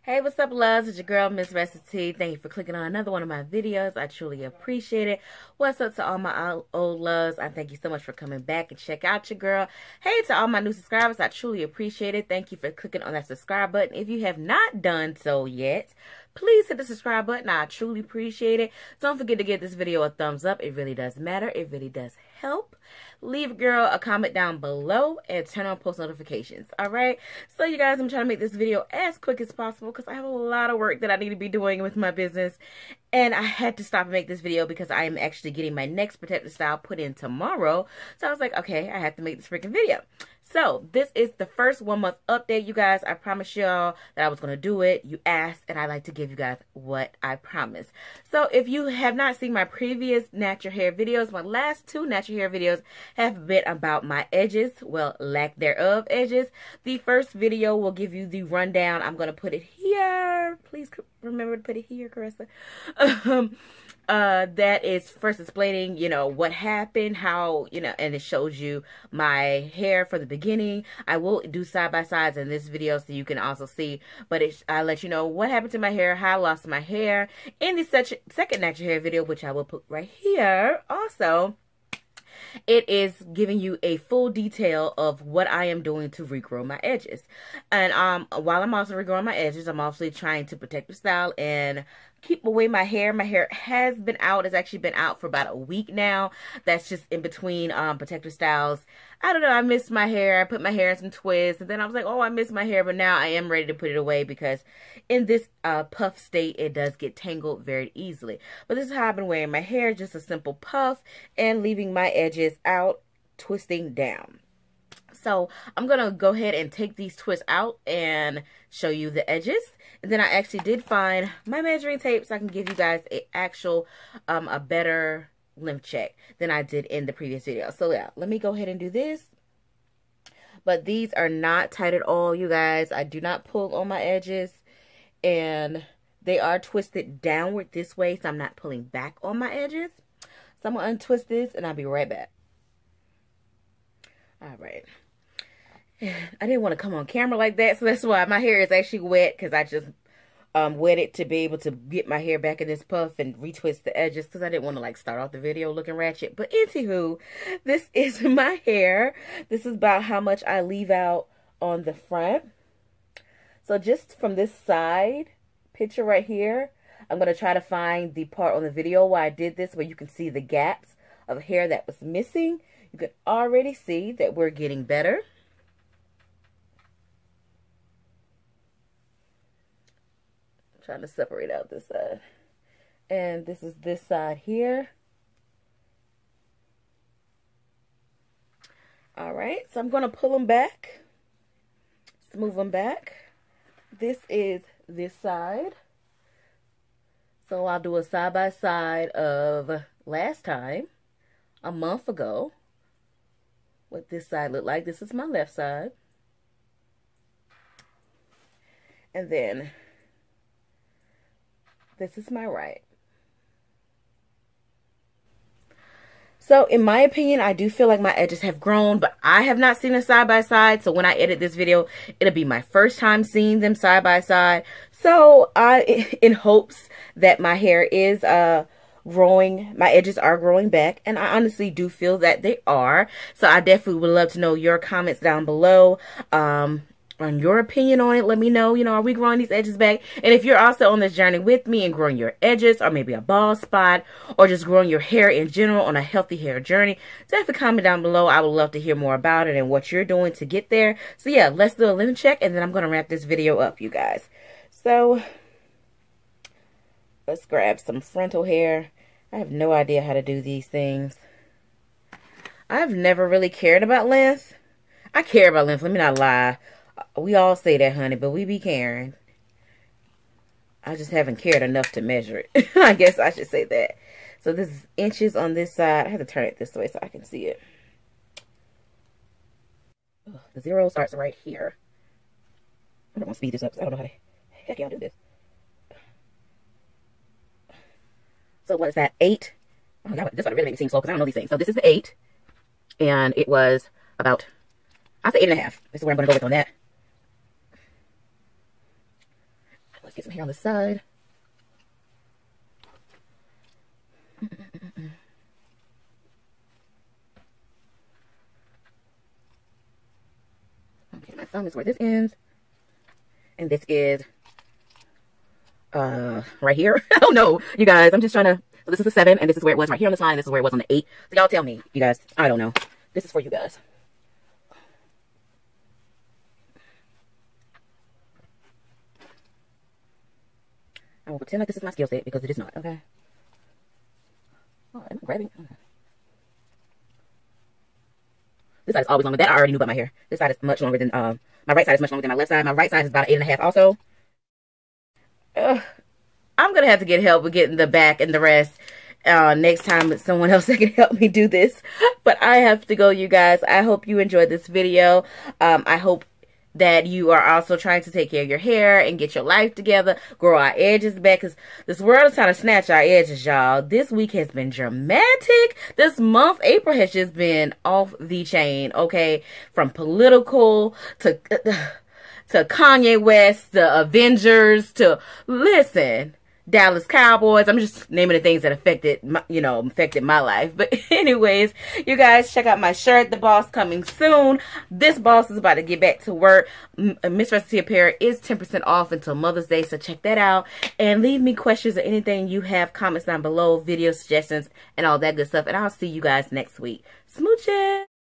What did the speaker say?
Hey, what's up, loves? It's your girl, MissRessaT. Thank you for clicking on another one of my videos. I truly appreciate it. What's up to all my old loves? I thank you so much for coming back and check out your girl. Hey, to all my new subscribers, I truly appreciate it. Thank you for clicking on that subscribe button. If you have not done so yet, please hit the subscribe button. I truly appreciate it. Don't forget to give this video a thumbs up. It really does matter. It really does help. Leave a girl a comment down below and turn on post notifications. All right. So you guys, I'm trying to make this video as quick as possible because I have a lot of work that I need to be doing with my business. And I had to stop and make this video because I am actually getting my next protective style put in tomorrow. So I was like, okay, I have to make this freaking video. So this is the first 1 month update, you guys. I promised y'all that I was going to do it. You asked, and I like to give you guys what I promised. So if you have not seen my previous natural hair videos, my last 2 natural hair videos have been about my edges, well, lack thereof edges. The first video will give you the rundown. I'm going to put it here. Please remember to put it here, Karessa. That is first explaining, you know, what happened, how, you know, and it shows you my hair for the beginning. I will do side-by-sides in this video so you can also see, but I let you know what happened to my hair, how I lost my hair in the second natural hair video, which I will put right here. Also, it is giving you a full detail of what I am doing to regrow my edges. And while I'm also regrowing my edges, I'm also trying to protect the style and keep away my hair. My hair has been out. It's actually been out for about a week now. That's just in between protective styles. I don't know. I missed my hair. I put my hair in some twists. And then I was like, oh, I missed my hair. But now I am ready to put it away because in this puff state, it does get tangled very easily. But this is how I've been wearing my hair. Just a simple puff and leaving my edges out, twisting down. So I'm going to go ahead and take these twists out and show you the edges. And then I actually did find my measuring tape so I can give you guys a better length check than I did in the previous video. So yeah, let me go ahead and do this. But these are not tight at all, you guys. I do not pull on my edges. And they are twisted downward this way, so I'm not pulling back on my edges. So I'm going to untwist this and I'll be right back. All right. I didn't want to come on camera like that, so that's why my hair is actually wet, because I just wet it to be able to get my hair back in this puff and retwist the edges, because I didn't want to like start off the video looking ratchet. But anywho, this is my hair. This is about how much I leave out on the front. So just from this side picture right here, I'm going to try to find the part on the video where I did this, where you can see the gaps of hair that was missing. You can already see that we're getting better. Trying to separate out this side. And this is this side here. Alright, so I'm going to pull them back. Smooth them back. This is this side. So I'll do a side-by-side of last time, a month ago, what this side looked like. This is my left side. And then this is my right. So in my opinion, I do feel like my edges have grown, but I have not seen them side by side. So when I edit this video, it'll be my first time seeing them side by side. So in hopes that my hair is growing, my edges are growing back, and I honestly do feel that they are. So I definitely would love to know your comments down below. On your opinion on it. Let me know, you know, are we growing these edges back? And if you're also on this journey with me and growing your edges, or maybe a bald spot, or just growing your hair in general on a healthy hair journey, definitely comment down below. I would love to hear more about it and what you're doing to get there. So yeah, let's do a length check, and then I'm going to wrap this video up, you guys. So let's grab some frontal hair. I have no idea how to do these things. I've never really cared about length. I care about length, let me not lie. We all say that, honey, but we be caring. I just haven't cared enough to measure it. I guess I should say that. So this is inches on this side. I have to turn it this way so I can see it. The 0 starts right here. I don't want to speed this up because I don't know how the heck y'all do this. So what is that? 8? Oh, God, this one really makes me seem slow because I don't know these things. So this is the 8. And it was about, I say 8.5. This is where I'm going to go with on that. Let's get some hair on the side. Okay, my thumb is where this ends. And this is right here. I don't know, you guys. I'm just trying to, so this is a 7, and this is where it was right here on the side, and this is where it was on the 8. So y'all tell me, you guys. I don't know. This is for you guys. I will pretend like this is my skill set because it is not, okay? Oh, am I grabbing? Okay. This side is always longer. That I already knew about my hair. This side is much longer than, my right side is much longer than my left side. My right side is about 8.5 also. I'm going to have to get help with getting the back and the rest next time with someone else that can help me do this. But I have to go, you guys. I hope you enjoyed this video. I hope that you are also trying to take care of your hair and get your life together, grow our edges back, because this world is trying to snatch our edges, y'all. This week has been dramatic. This month, April, has just been off the chain, okay? From political to Kanye West, to Avengers, to, listen, Dallas Cowboys. I'm just naming the things that affected my life. But anyways, you guys, check out my shirt, The Boss, coming soon. This boss is about to get back to work. MissRessaT apparel is 10% off until Mother's Day, so check that out. And leave me questions or anything you have, comments down below, video suggestions, and all that good stuff. And I'll see you guys next week. Smooches!